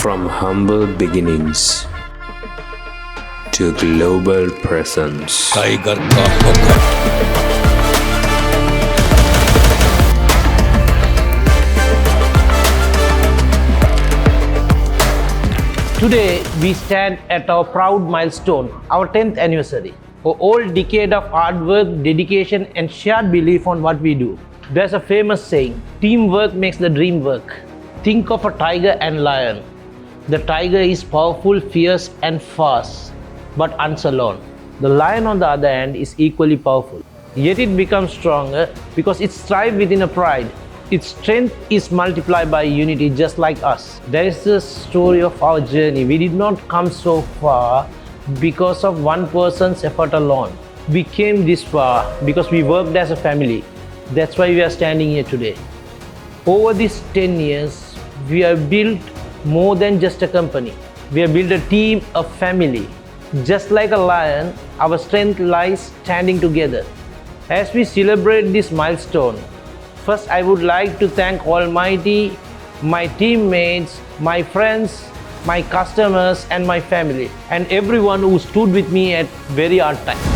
From humble beginnings to global presence. Tiger का हुक्म। Today, we stand at our proud milestone, our 10th anniversary. A whole decade of hard work, dedication, and shared belief on what we do. There's a famous saying, teamwork makes the dream work. Think of a tiger and lion. The tiger is powerful, fierce, and fast, but hunts alone. The lion, on the other hand, is equally powerful. Yet it becomes stronger because it strives within a pride. Its strength is multiplied by unity, just like us. That is the story of our journey. We did not come so far because of one person's effort alone. We came this far because we worked as a family. That's why we are standing here today. Over these 10 years, we have built more than just a company. We have built a team, a family. Just like a lion, our strength lies standing together. As we celebrate this milestone, first, I would like to thank Almighty, my teammates, my friends, my customers, and my family, and everyone who stood with me at very hard times.